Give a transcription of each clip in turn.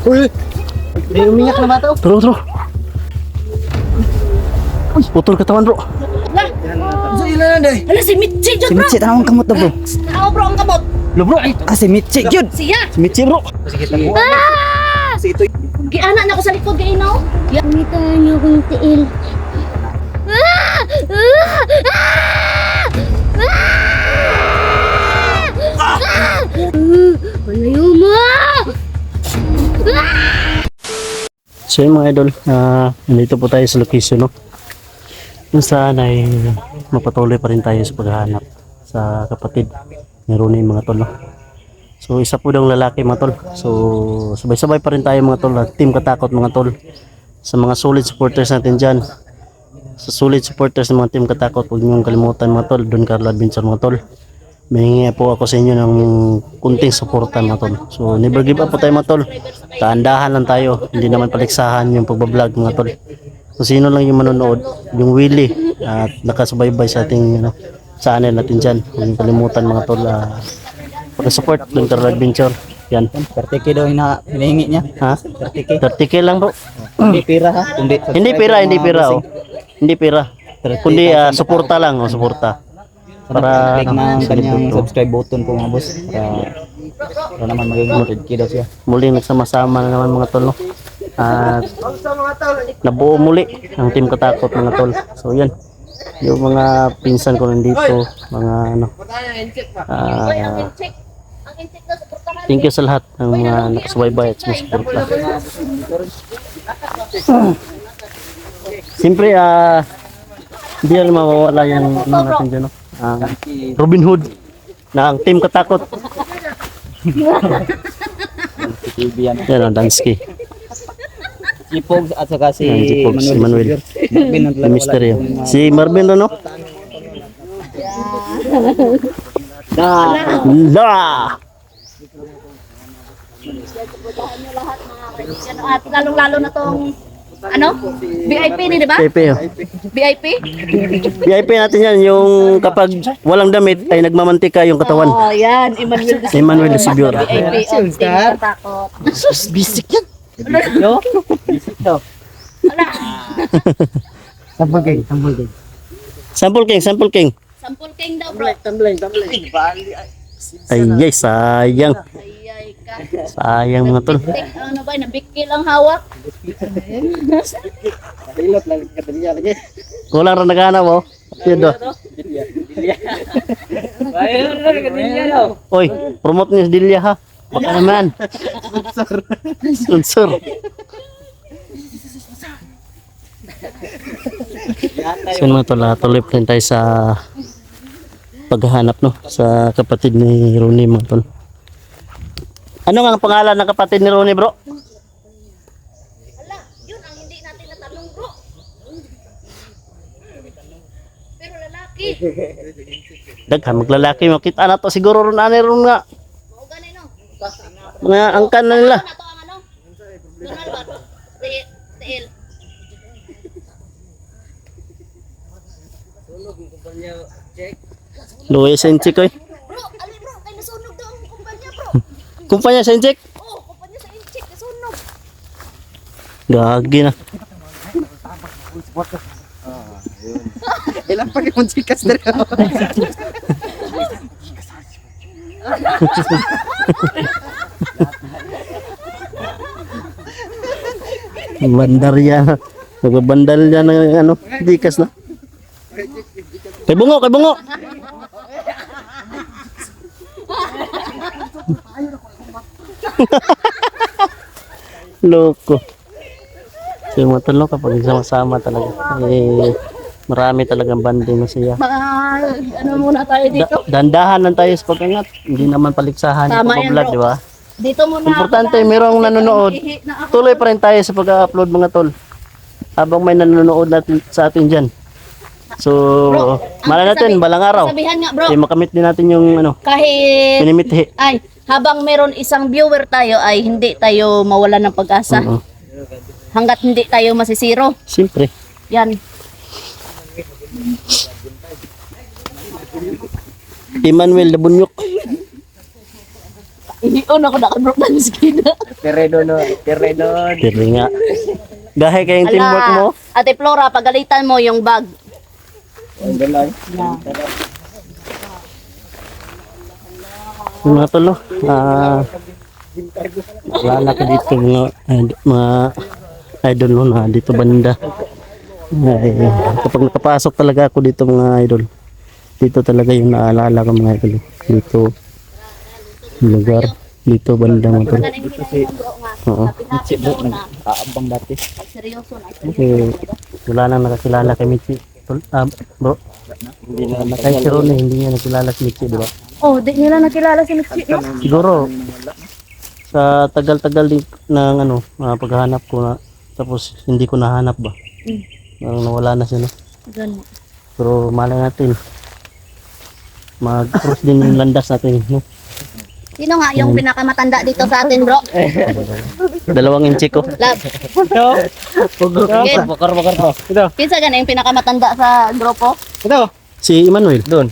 Uy! May uminyak na ba ito? Turo. Uy, putol katawan bro. Sa ilan na day? Hala, si Mitchie Si dyan, bro. Mitsi, tanawang kamot na bro. Ako, bro, ang kamot. Lo bro. Si Mitsi, yun! Siya. Si Mitchie bro. Ah! Si ito. Giana na ako sa likod, kayo, no? Gamitan niyo akong tiil. Malayo mo! So yun mga idol, nandito po tayo sa location, no? Kung saan ay mapatuloy pa rin tayo sa paghahanap sa kapatid ni Ronnie mga tol, no? So isa po daw lalaki mga tol. So sabay-sabay pa rin tayo mga tol, team katakot mga tol. Sa mga solid supporters natin dyan, sa solid supporters ng mga team katakot, huwag niyong kalimutan mga tol, Don Carlo Adventure mga tol. May po ako sa inyo ng kunting suporta mga tol. So never give up po tayo mga tol. Taandahan lang tayo, hindi naman paliksahan yung pagbablog mga tol. Kung sino lang yung manonood, yung Willie at nakasubaybay sa ating channel natin dyan. Huwag niyong kalimutan mga tol, pag-support Don Carlo Adventure. Yan. 30k daw hinahingi niya. Ha? 30k. 30k lang bro. Hindi pira ha? Hindi pira oh. Hindi pira. Kundi suporta lang, suporta. Para click ng sa kanyang libro. subscribe button po mga boss. Para naman maging 100k daw siya. Muling nagsama-sama na naman mga tol, no? At nabuo muli ang team katakot mga tol. So yan. Yung mga pinsan ko nandito, mga ano. Thank you sa lahat ng mga nakasubaybay at sumusuporta. Siyempre, hindi rin mawawala yung ano natin dyan, no? Robin Hood na ang team katakot. yan. Yan ang Dansky. Jipog at saka si Yan, Jipog, si Manuel. Marvin ang Si dalawa Mister wala yun. yung, Si Marvin no? La! At lalong-lalo na tong, ano? VIP ni, di ba? VIP oh. VIP? VIP natin yan, yung kapag walang damit ay nagmamantika yung katawan. Oh, yan. Emmanuel de Emmanuel de Sibyor. VIP of Team Katakot. Sus, bisik yan. no? Visit daw. Sample king. Sample king. Sampul king daw, bro. Ay, sayang. Ayay ka. Sayang mga tol. Tik, ano ba? Nabikil ang hawak. Pilot lang katanya lagi. Kulang rin naghanap oh. Yun do. Ayun lang katanya daw. Oy, promote niyo si Delia ha. Baka naman. Sponsor. So mga tol, tuloy pa rin tayo sa paghahanap no sa kapatid ni Ronnie mga tol. Ano nga ang pangalan ng kapatid ni Ronnie bro? Wala, yun ang hindi natin natanong, bro. Pero lalaki. Daghan maglalaki makita na to siguro ron ani ron nga Mao ganay, no? mga angkan na nila. Ano to ang ano? Donald ba? TL. Luis Senchik oy. Bro, ali bro, kay nasunog daw ang kumpanya, bro. Kumpanya Senchik. Oh, kumpanya sa Inchik nasunog. Gagi na. Ilang pa yung chikas na rin. Bandar yan. Nagbabandal yan ng ano, dikas na. Kay bungo. Loko. So yung mga tol, no, kapag sama-sama talaga, marami talagang banding na siya. Ano muna tayo dito? Dandahan lang tayo sa pag-angat. Hindi naman paliksahan yung Tama yan, pag-vlog, bro. di ba? Dito muna. Importante, mayroong nanonood. Tuloy pa rin tayo sa pag-upload mga tol. Habang may nanonood natin sa atin dyan. So, malay natin, balang araw. Sabihan nga, bro. Makamit din natin yung ano, Kahit pinimithi. ay habang meron isang viewer tayo ay hindi tayo mawalan ng pag-asa. Oo. Hanggat hindi tayo masisiro. Siyempre. Yan. Emmanuel de Bunyok. Iyon ako naka-broke na skin. Teredo no. Teredo. Pero nga. Gahe kayong teamwork mo. Ate Flora, pagalitan mo yung bag. Ang galay. Yung mga tol, no? Wala ka dito mga idol no, na dito banda. Ay, kapag nakapasok talaga ako dito mga idol, dito talaga yung naalala ko mga idol. Dito yung lugar, dito banda mga tol. Oo. Aabang dati. Seryoso na. Kasi wala nang nakakilala kay Michi. Tol, bro, Hindi na kay si Ron hindi niya nakilala si Michi, di ba? Oh, di nila nakilala si Michi, no? Siguro sa tagal-tagal din ng paghahanap ko na, tapos hindi ko nahanap ba. Parang nawala na siya, no? Ganun. Pero malay natin mag-cross din yung landas natin, no? Sino nga yung pinakamatanda dito sa atin, bro? 2 inche ko. Love. Bakar to. Ito. Kinsa gana yung pinakamatanda sa grupo? Ito. Si Emmanuel. Doon.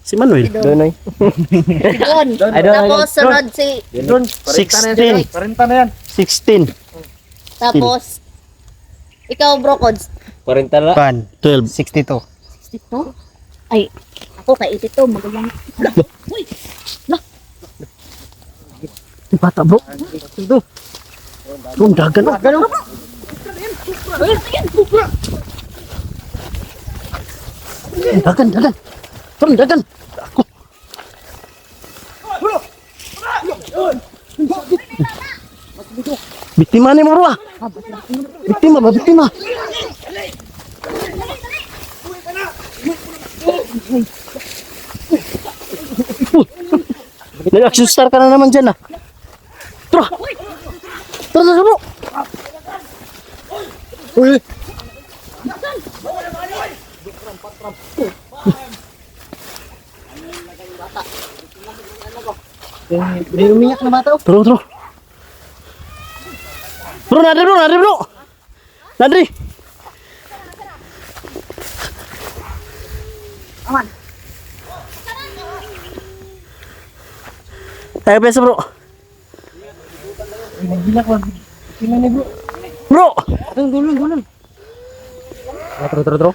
Si Manuel. Doon ay. Si Don. Tapos sunod si... Doon. 16. 40 na yan. 16. Tapos... Ikaw, bro, Kods. 40 na. 12. 62. 62? Ay, ako kay 82. Magalang. Uy! Yung bata, bro. Ito. Yung dagan. Dagan. Tol, dagan. Ako. Biktima ni mo, bro. Biktima. Nag-action star ka na naman dyan, ah. Tara, bro. Uy. Umiyak na bata. Bro. Bro, nadri, bro. Nadri. Aman. Tayo pesa, bro. Nagbilak lang. Sino ni bro? Bro. Gulong. Tro.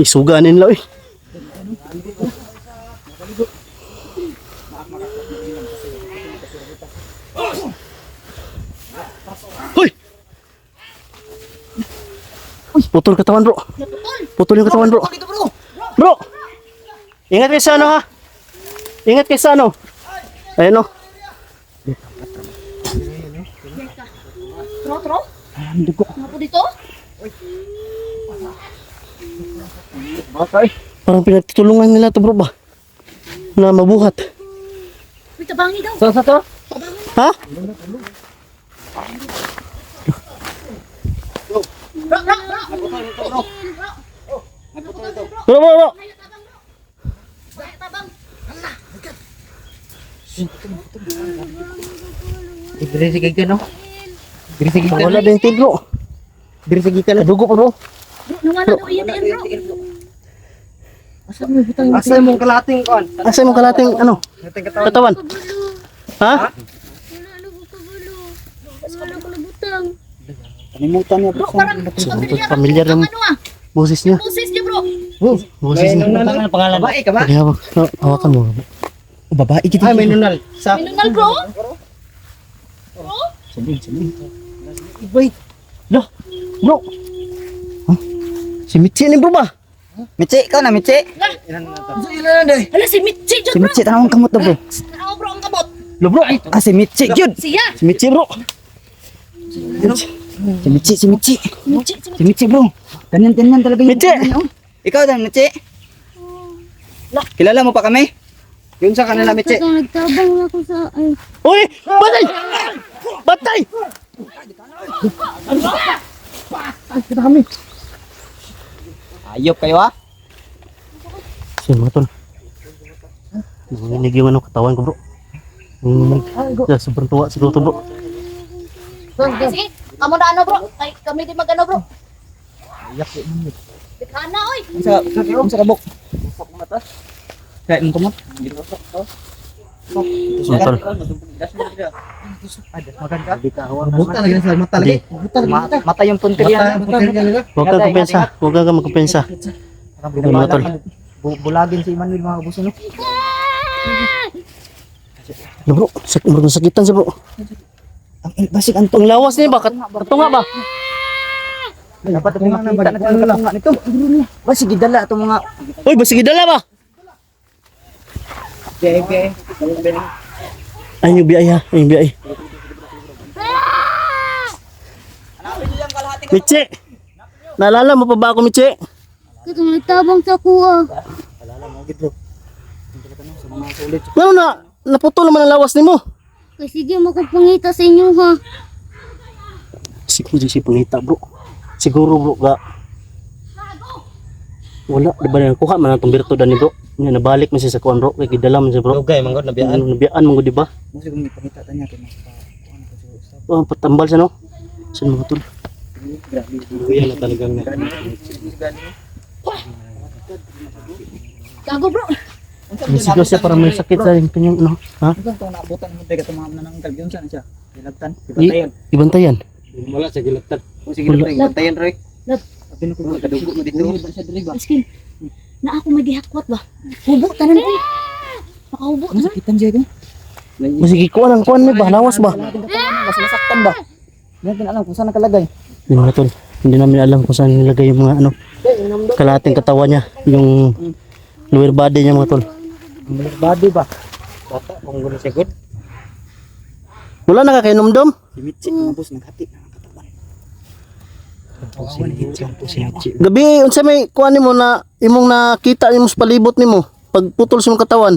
Suganin lang, eh. Hoy! Putol katawan, bro. Putol yung katawan, bro. Bro! Ingat kayo sa ano, ha? Ingat kayo sa ano. Ayun, no. Tro? Ano po dito? Bakay. Parang pinagtutulungan nila to, bro, ba? Na mabuhat. Uy, tabangi daw. Sa to? Ha? Bro. Diri sige ka no. Diri sige ka. Wala din tin, bro. Diri sige ka. Dugo pa, bro. Nungan na daw iyan, bro. Asa mong kalating kon? Asa mo kalating, ano? Katawan. Ha? Wala ko nabutang. Kalimutan niya bro. Parang Pamilyar yung ano ah. boses niya. Boses niya, bro. Boses niya. Ano pangalan? Babae ka ba? Kaya hawakan mo. Babae kita. Ay, may nunal. Sa Minunal, bro. Wait. Lo, bro. Si Michi ni, bro, ba? Michi, ikaw na Michi. Ilan na day? Hala, si Mitzi, Si Jod, bro. Michi tanong kamot to bro. Ako, bro, ang kabot. Lo, bro. Ah, si Michi, yun. Siya. Si Michi, bro. Si Michi. Mitzi. Si Michi bro. Ganyan talaga yung Michi! Ikaw dan Michi. Kilala mo pa kami? Yun sa kanila Michi. Kaya nagtabang ako sa... Ay, Uy! Batay! Batay! Ayop kayo ha? Sige mga tol. Nanginig yung katawan ko, bro. Nanginig. Sobrang tuwa siguro to, bro. Sige, kamu na ano, bro. Ay, kami din mag-ano, bro. Bikana, oy. Sa kabok. Kaya mo kumot. Mga tol. Buta lagi sa mata lagi. Mata yung punteriya. Huwag ka kumpensa. Huwag ka magkumpensa. Mga tol. Bulagin si Emmanuel mga kabuso no. Ano bro? Sakitan siya bro. Basik ang Ang lawas niya ba? Katunga ba? dapat ito mga nakita na kalunga nito. Basig gidala ito mga Uy, basig dala ba? bebe. Ay, yung biyay ha. Ay, yung biyay. Michi! Naalala mo pa ba ako, Michi? Katong nagtabang sa kuha. Ano na? Naputol naman ang lawas ni mo. Kasi sige makapangita sa inyo ha. Siguro si pangita bro. Siguro bro ga. Wala, di ba na kuha man ang birtudan ni bro. Nga nabalik man siya sa kuan bro. Kay gidala man siya bro. Okay, manggod nabiyaan. Nabiyaan mo di ba? Kasi kung ipakita ta niya kay Oh, patambal siya no. Saan mga tol? grabe. Yan na talagang Gago bro. siguro siya para may sakit sa yung kanyang ano. Ha? Ito ang naabutan mo tayo katong mga nananggal yun saan siya. Ilagtan, Di, ibantayan. ibantayan. Wala sa gilagtan. O sige Wala. Roy, ibantayan Roy. Lab. Sabi ko kadugo mo dito. Ba siya diri ba? Miskin. Na ako magihakwat ba? Hubo tanan ko. Makahubo tanan. Masakitan siya ko. Masigi kuan ang kuan ni ba? Lawas ba? Mas masaktan ba? Hindi natin alam kung saan nakalagay. Yun mga tol. Hindi namin alam kung saan nilagay yung mga ano. Kalahating katawan niya. Yung lower body niya mga tol. Ang body ba? Bata, kung gano'n siya good. Wala na kakainom-dom. Si Mitzi, mga boss, naghati ng katawan. Si Mitzi. Gabi, unsa may kuan nimo na imong nakita nimo sa palibot nimo pag putol sa imong katawan.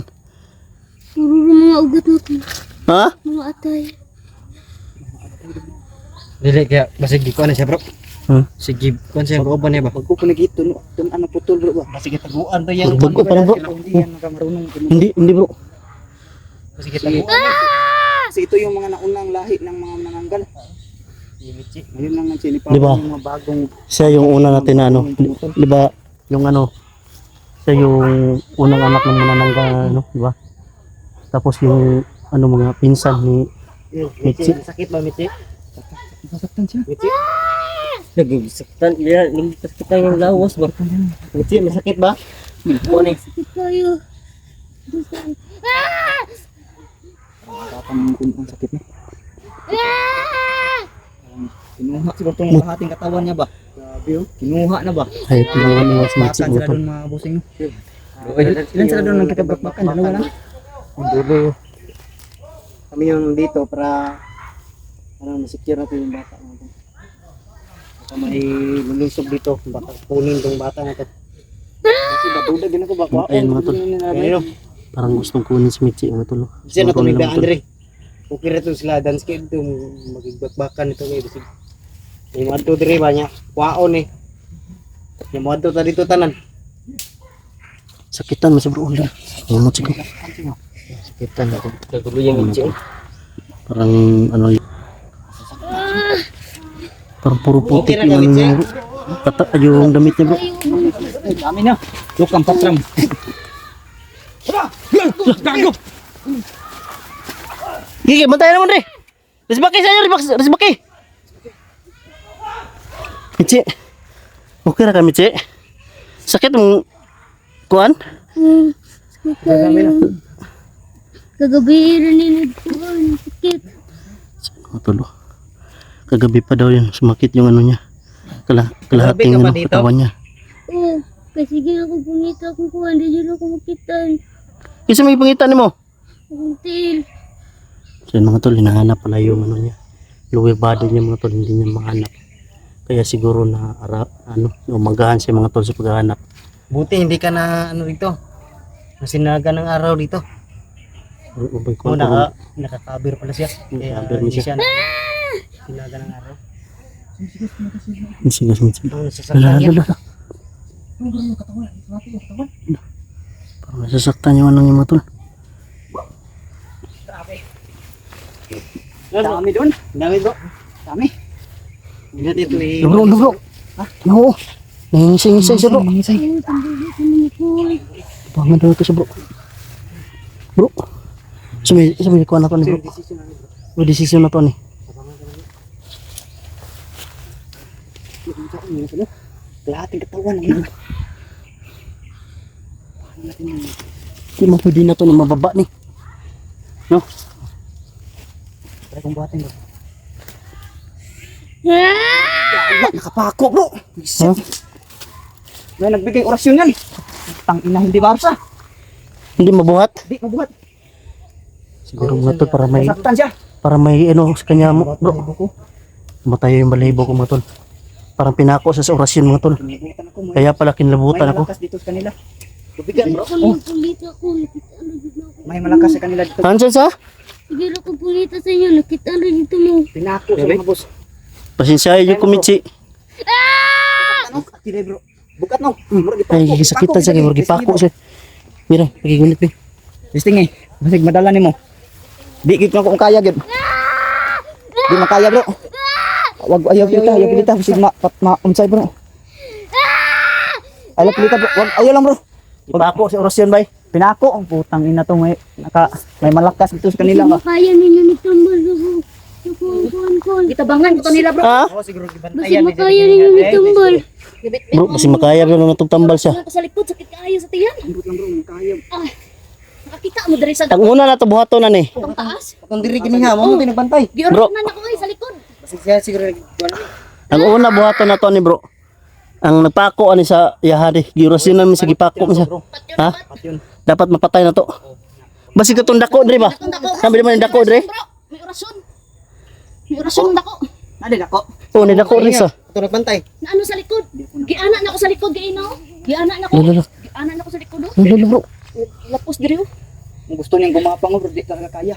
Puro mga ugat na ko. Ha? Mga atay. Dili kaya, basig di ko na siya bro. Sige, kung siya kauban niya ba? Pag ko panagito, tun ano putol bro ba? Basig taguan to yan. Bago pa lang, bro. Hindi yan nakamarunong. Hindi bro. Basig taguan. Kasi ito yung mga naunang lahi ng mga nananggal. Si Mitzi. Ngayon lang nagsilipan Di ba? yung mga bagong Siya yung una natin na ano. Di ba? Yung ano. Siya yung unang anak ng mananangga ano, di ba? Tapos yung ano mga pinsan ni Mitzi. Sakit ba Mitzi? Masaktan siya. Mitzi. Nagsaktan, nagsakitan yung lawas ba? Mitzi, masakit ba? Kuning. Sakit kayo. Tatangin ang sakit niya. Kinuha siguro itong hating katawan niya ba? Grabe oh. Kinuha na ba? Ay, tulungan mo si Mitzi Bakan mo sila to. doon mga busing no? Ilan sila doon nang kitabakbakan? Dalawa lang? Ang dulo. Kami yung dito para masecure natin yung bata natin. Baka may lulusob dito. Baka kunin itong bata natin. Kasi batuda din ako baka. Ayun mga tol. Parang gustong kunin si Mitzi mga tol. Kasi na ito may Andre. Okay na ito sila dance kid ito. Magigbakbakan ito ngayon. Kasi yung mga ito dire ba niya? Kwaon eh. Yung mga ito dito tanan. Sakitan mo sa bro. Ano siguro? Sakitan ako. Kagulo yung Mitzi. Parang ano yun. Parang puro putik yung ano niya bro. Yung damit niya bro. Kami na. Lukang patram. Gago! Gigi, bantayan naman re. Risbaki sa inyo, risbaki. Mitzi. Okay ra ka Mitzi. Sakit mong kuan? Sakit kayo. Kagabi rin nagkuhan. Sakit. Matulo. Kagabi pa daw yun, sumakit yung ano niya. Kalahating ano, katawan niya. Oo. Kasi sige ako pungita akong kuhan. Hindi dyan ako makitan. Kasi may pangitan mo. Akong tail. So yun mga tol, hinahanap pala yung ano niya. Lower body niya mga tol, hindi niya mahanap. Kaya siguro na umagahan siya mga tol sa paghahanap. Buti hindi ka na ano dito. Masinaga ng araw dito. Kung Nakakabir pala siya. Kaya Nakakabir hindi siya. siya sinaga ng araw. Sige. Ang nasasaktan niya. Parang nasasaktan yung ano niya mga tol. Dami doon. Dami bro. Dami. Hindi dito eh. Bro. Oo. Nangingisay siya bro. Nangingisay. Bangan daw ito siya bro. Bro. Sumi ko na to ni bro. O desisyon na to ni. Kalahating katawan yun. Di mo pwede na to ni mababa ni. No? Try kong buhatin bro. Ah! Nakapako bro. Ha? May nagbigay orasyon yan. Tang ina hindi barsa. Hindi mabuhat. Di mabuhat. Siguro mga tol Saktan siya. para may ano sa kanya mo bro. Matay yung balahibo ko mga tol. Parang pinako sa orasyon mga tol. Kinibutan ako. Kaya pala kinlabutan ako. Malakas dito sa kanila. Tubigan bro. Kami pulita ko, nakita na dito ako. May malakas sa kanila dito. Hansan sa? Sige ako pulita sa inyo, nakita na dito mo. Pinako sa mga boss. Pasensya yung kumitsi. Ano? Akilay bro. Bukat no. Murag Ay, sakitan sa kaya gipako siya. Mira, pagigunit ni. Listing eh. Basig madala nimo. Di gid ko kung kaya gid. Di makaya bro. Wag ayaw pilita, basig ma unsay bro. Ayaw pilita bro. Wag ayaw lang bro. Ipako sa orasyon bay. Pinako ang putang ina to may malakas dito sa kanila ba. Kaya ninyo nitambal ako. Kuhan. Gitabangan ko to nila bro. Ha? Oh siguro Basta makaya ninyo nitambal. Bro, kasi makaya bro na tambal siya. Ko sa likod, sakit kaayo sa tiyan. Ambot lang bro, kaya. Nakakita mo diri sa Ang una na to buhaton na ni. tong taas. Kung diri gini ha, mo tinagbantay. Bro. Giornan ako ay sa likod. Basig siya siguro Ang una buhaton na to ni bro. Ang nagpako ani sa yahadi. Giorasyon namin sa gipako mo siya. Ha? yun. Dapat mapatay na to. Basi ka tong dako dre ba? Sabi naman yung dako dre. Bro, may orasyon. May orasyon dako. Nadi ako. Oh, ni dako rin sa. Ito nagbantay. Na ano sa likod? Giana na ako sa likod giino. Giana na ako. Lolo. Giana na ako sa likod. Lolo bro. Lapos diri. Kung gusto niyang gumapang bro, di talaga kaya.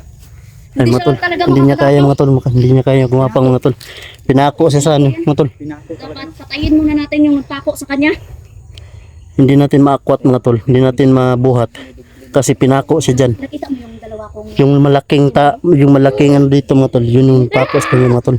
Ay mga tol, hindi niya kaya mga tol, hindi niya kaya gumapang mga tol. Pinako siya sa ano, mga tol. Pinako talaga. Dapat patayin muna natin yung nagpako sa kanya. Hindi natin maakwat mga tol, hindi natin mabuhat. Kasi pinako siya dyan. Nakita mo yung dalawa kong Yung malaking ano dito mga tol, yun yung pako sa kanya mga tol.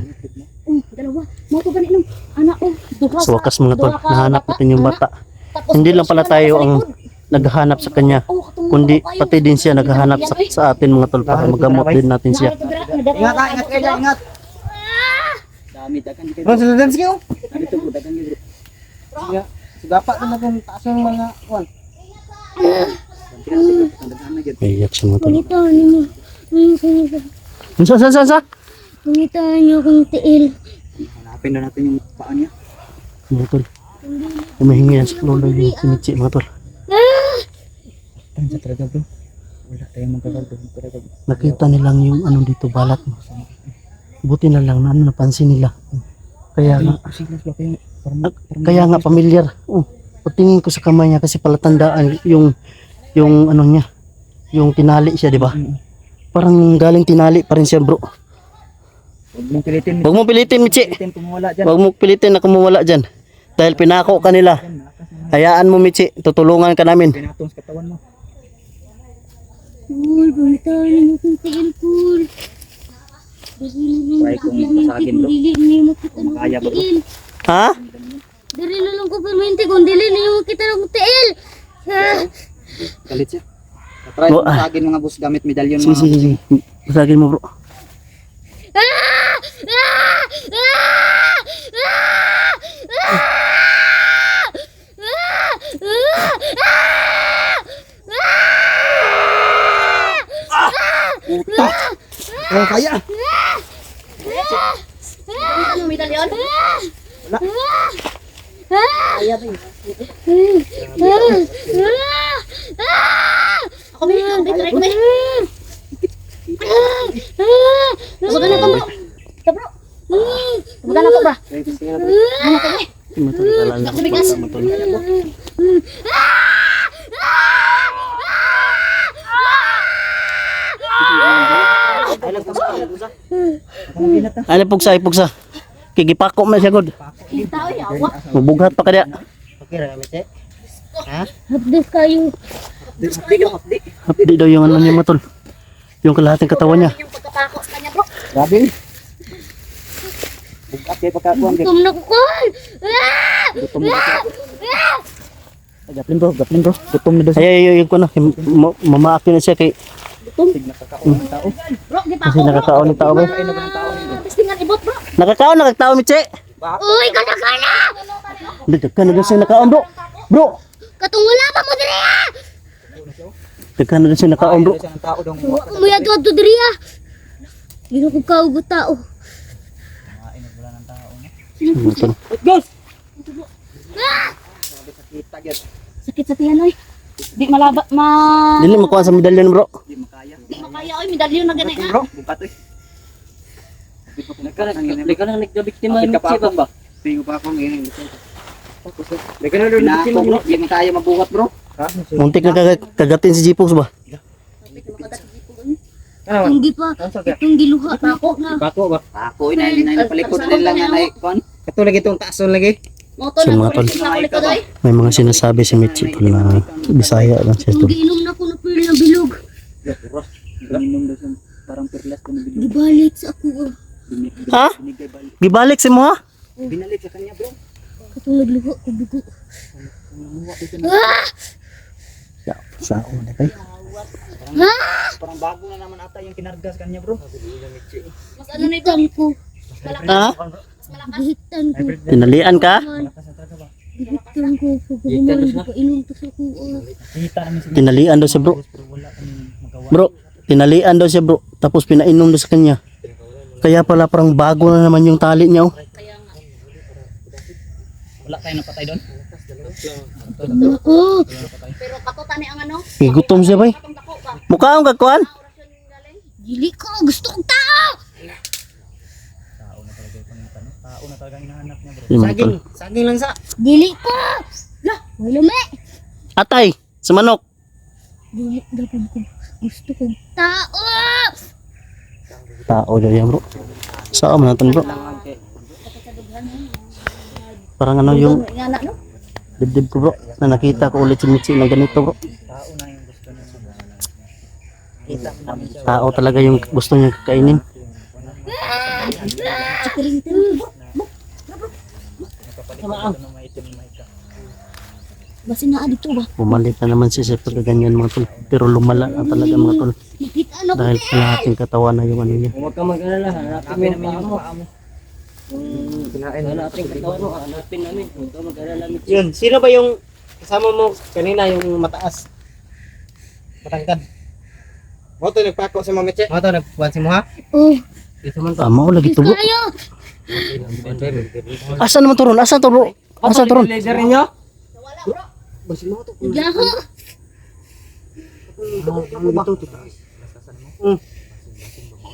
dalawa. Mo to gani nung anak ko. Duha Sa wakas mga tol, duha ka nahanap bata, natin yung anak. bata. Tapos Hindi lang pala orasyon tayo sa ang likod. naghahanap sa kanya, Oh, katong kundi kayo. pati din siya naghahanap sa atin mga tol para magamot din natin siya. Ingat ha, ingat kayo, ingat. Dami dagan dito. Bro, sa dance kayo. Dito bro, dagan dito. Sige. Sigapa na kung taas ng mga kuan. Iyak siya mga tol. Punitahan ninyo. Sa? Punitahan niyo akong tiil. Hanapin na natin yung paa niya. Mga tol. Humihingi yan sa lolo yung kimitsi mga tol. Tayo sa talaga bro. Wala tayong magkakaroon talaga. Nakita nilang yung ano dito balat. Buti na lang na ano, napansin nila. Kaya nga, kaya nga pamilyar. Oh, patingin ko sa kamay niya kasi palatandaan yung ano niya, yung tinali siya, di ba? Parang galing tinali pa rin siya, bro. Huwag mong pilitin. Huwag mo pilitin, Michi. Pilitin kumuwala dyan. Huwag mo pilitin na kumuwala dyan. Dahil pinako ka nila. Hayaan mo, Michi. Tutulungan ka namin. Pinatong sa katawan mo. Cool, punitahan ninyo akong tiil, cool. Try kong pasagin, bro. Dili niyo makita ng Makaya, bro. tiil. Ha? Dili na lang ko permente kung dili niyo makita ng tiil. Galit siya. Try kong pasagin mga boss gamit medalyon mga Sige, sige. Basagin mo, bro. puta. Oh, kaya. Ano medalyon? Ako may try ko may. Tubugan na ko bro. Bro. Tubugan na ko bro. Ano ko may? Matol, kalala ko Bigas. pa, matol. Ano pugsa? Kigipako man siya, God. Tao yawa. Mubughat pa kaya. Okay ra kami, te. Ha? Habdes kayo. Hapdi ka, hapdi. Hapdi daw yung ano niya, matol. Yung kalahating katawan niya. Yung pagkapako sa kanya bro. Grabe. Bugat kayo pagkakuan kayo. Gutom na ko, cool. Gutom na siya. Ay, gaplin bro. Gutom na daw siya. Ay, yung ko na. Mamaakin na siya kay Tig nakakaon ng tao. Bro, di pa Kasi ako. nakakaon ng tao ba? Pistingan ibot, bro. Nakakaon, nakakatao, Mitche. Uy, kana-kana! Dagkan na siya nakaon, bro. Bro, Katong wala pa mo diri ah! dagkan na siya nakaon, bro. Siya ng tao dong. Wa ko mo yadto diri ah! Dino ko kaugot tao. Mga tol. Ghost. Sakit sa tiyan, oy. Di malaba, Dili makuha sa medalyon, bro. Di makaya. Di makaya, oy. Medalyon na ganay, ha? Bro, bukat eh. Ikaw na nagkabiktima Bakit ng ka pa ako ba? Tingin pa ako ngayon. May ganun doon na ako bro. Di makaya mabuhat bro. Ha? Muntik na kagatin si Jipox ba? Hindi pa. Itong giluha na ako na. Bako ba? Ako, inay palikod na nila nga na ikon. Katulad itong taason lagi. Moto So, na mga tol. sa likod, oy. May mga sinasabi si Mitchie tol na Bisaya lang siya Kung tol. giinom na ko na pil na bilog. Ininom daw siya, parang perlas ko na bilog. Gibalik sa ako ah. Ha? Gibalik si mo ha? Binalik sa kanya bro. Katong nagluha ko dugo. Ah! Ya, sa ako na kay. Parang bago na naman ata yung kinarga sa kanya bro. Mas ano nito? Gihitan ko. Ha? Gihitan ko. Tinalian ka? Gihitan ko. Pagkakuman, pagkainom to sa ako ah. Tinalian daw siya bro. Bro, tinalian daw siya bro. Tapos pinainom daw sa kanya. Kaya pala parang bago na naman yung tali niya oh. Wala tayong napatay doon. Nako. Pero katutan ni ang ano? Gutom siya bay. Katong dako ba? Mukha akong kakuan. Dili ko. Gusto kong tao. Saging. Saging lang sa. Dili ko. Lah, wala me. Atay, sa manok. Dili dapat ko. Gusto kong tao. Tao daw yan bro. Saan man natin bro? Parang ano yung Ingana, no? dibdib ko bro. Na nakita ko ulit si Mitchie na ganito bro. Tao talaga yung gusto niya kainin. Basi na dito ba? Bumalik na naman siya sa pagkaganyan mga tol. Pero lumala na talaga mga tol. Nakita ano ko. Dahil sa lahating katawan na yung ano niya. Huwag ka mag-alala, hanapin mo yung paa mo. Hanapin katawan mo, hanapin namin. Huwag ka mag-alala, Mitch. Yun. Sino ba yung kasama mo kanina yung mataas? Matangkad. Mo to nagpako sa mga meche. Mo to nagkuhan si mo ha? Oh, Tama o lagi tubo. kayo. Asa naman to ron? Asa to bro? Asa to ron? Laser ninyo? Yaho.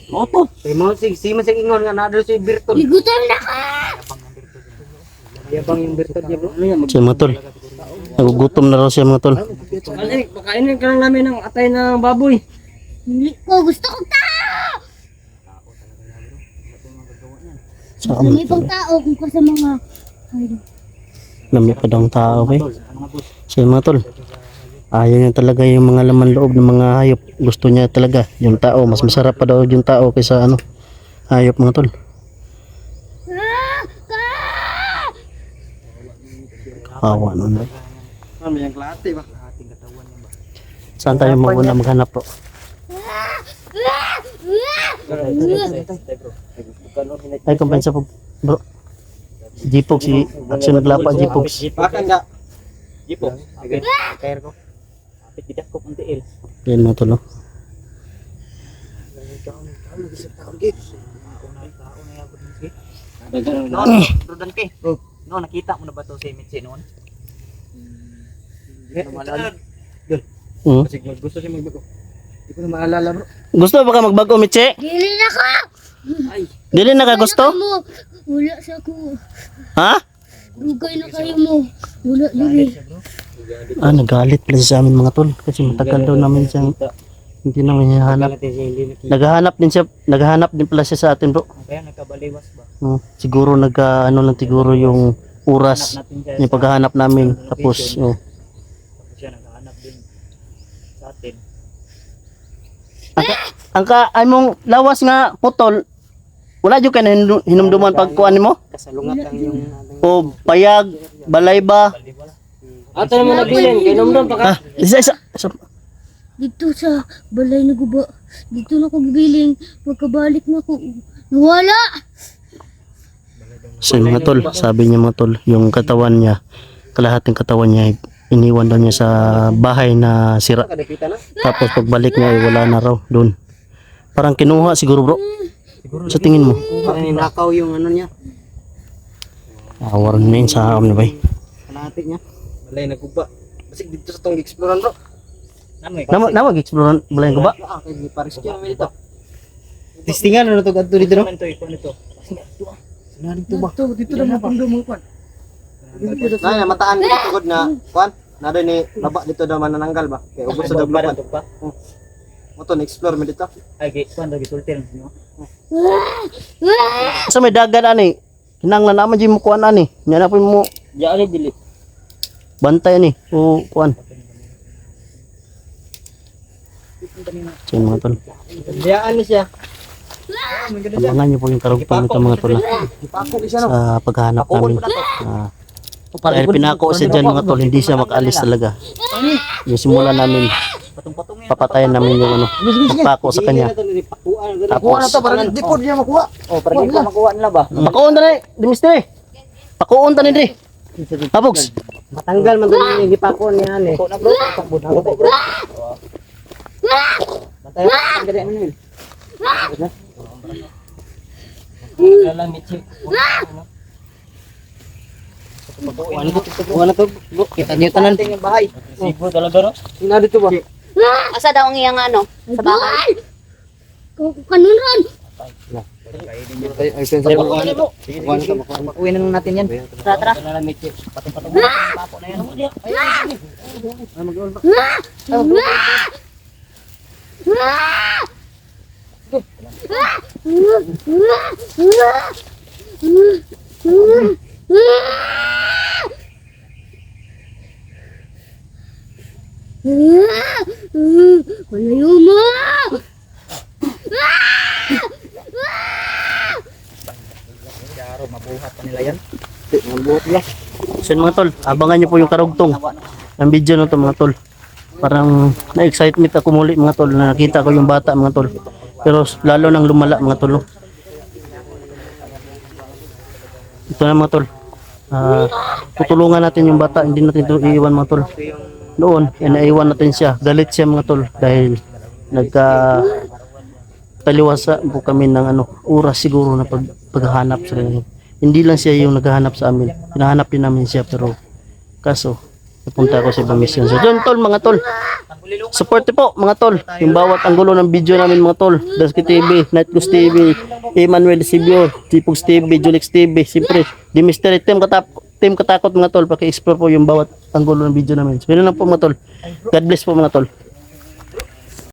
Moto. Kay mo si man ingon nga na si Bertol. Ligutan na ka. Yabang yung Bertol niya bro. Siya mga tol. Nagugutom na raw siya mga tol. Pakainin ka lang namin ng atay ng baboy. Dili ko. Gusto kong tao. Saan Ano pang tao kung ka sa mga... Ay, Lami pa daw ang tao kay. Siya mga tol. Ayaw niya talaga yung mga laman loob ng mga hayop. Gusto niya talaga yung tao. Mas masarap pa daw yung tao kaysa ano hayop mga tol. Kawa nun. Ano yung klate ba? Saan tayo muna maghanap bro? Ay kumpensa po bro. Si Jipox, si Action naglapa Jipox. Bakit nga? Jipo. Kaya ko. Apit kita ko pang tiil. Yan mga tol. Oh. No, Rodan kay. No, nakita mo na ba to si Mitzi noon? Kasi gusto siya magbago. Hindi ko na maalala bro. Gusto ba ka magbago Mitche? dili na ka. Dili na ka gusto? Mo. Wala sa ko. Ha? Dugay na kayo mo. Wala dili. Ah, nagalit pala siya sa amin mga tol. Kasi matagal daw namin siyang hindi namin hinahanap. Naghahanap din pala siya sa atin bro. Kaya nagkabaliwas ba? Siguro ano lang siguro yung oras yung paghahanap namin. Tapos, Siya naghahanap din sa atin. ang among lawas nga putol, wala jud ka na hinumduman pagkuan nimo? Kasalungat lang yung O payag, balay ba? Ato naman nabilin, kay Nomdom pa ka. Isa. dito sa balay na guba. Dito na ako gibiling. Pagkabalik na ako, nawala. So yung mga tol, sabi niya mga tol, yung katawan niya, kalahating katawan niya, iniwan daw niya sa bahay na sira. Kadapitan na. Tapos pagbalik niya, ay wala na raw doon. Parang kinuha siguro bro. Sa tingin mo? Parang ninakaw yung ano niya. Awar na yun sa amin ba? Kalahati niya. Balay naguba. Basig dito sa tong exploran bro. Nawag explore balay ko ba? Ah, kay Paris kaya namin dito. Testingan ano to gadto dito no? Ito, ito. Sila dito ba? Dito na mapundo mo kwan. Nah, mataan dito tugod na kwan. Nado ni baba dito daw manananggal ba? Kay ubos sa daglupan. Mo to explore mo dito. Ay, kuan lagi sultan. Sa may dagat ani. Kinanglan naman di mo kuan ani. Nya na po mo Ya ali dili. bantay ani o kuan. So yung mga tol, Diyaan ni siya. abangan niyo po yung karugtong nito mga tol Ipako siya no. sa paghahanap namin. Dahil pinako siya dyan mga tol, hindi siya makaalis talaga. Yung simula namin, papatayan namin yung ano, pagpako sa kanya. Kuha na to para di po niya makuha. Oh, para di ko makuha nila ba? Pakuon ta ni, Dimitri! Pakuon ta ni Dre! Habogs! Matanggal man to ni gipako niya ni. Ko na bro, pambud na bro. Bantay ang gadi ano yun. Wala mitsi. Kuha na to. Kita niyo tanan. Yung bahay. Sigo talaga no. Ina dito ba? Asa daw ang iyang ano? Sa bahay. Kanunan. Ay sensa ko kuha na to. Kuha na to. Uwi na natin yan. Tara, tara. Ito na lang mitsi. Patong-patong na yung papo na yan. Malayo mo. Yaro, mabuhat pa nila yan. So yun, mga tol, abangan niyo po yung karugtong ng video na to mga tol. Parang na-excitement ako muli mga tol, na nakita ko yung bata mga tol. Pero lalo nang lumala mga tol. Ito na mga tol. Tutulungan natin yung bata, hindi natin ito iiwan mga tol. Noon, naiwan natin siya. Galit siya mga tol dahil taliwasa po kami ng oras siguro na paghahanap sa kanya. Hindi lang siya yung naghahanap sa amin. Hinahanap din namin siya pero kaso napunta ako sa ibang mission. So yun tol mga tol. Support po mga tol. Yung bawat anggulo ng video namin mga tol. Daski TV, Night Ghost TV, Emmanuel Sibio, Tipogs TV, Julix TV, siyempre di Mystery Team Katakot mga tol. Paki-explore po yung bawat anggulo ng video namin. So yun lang po mga tol. God bless po mga tol.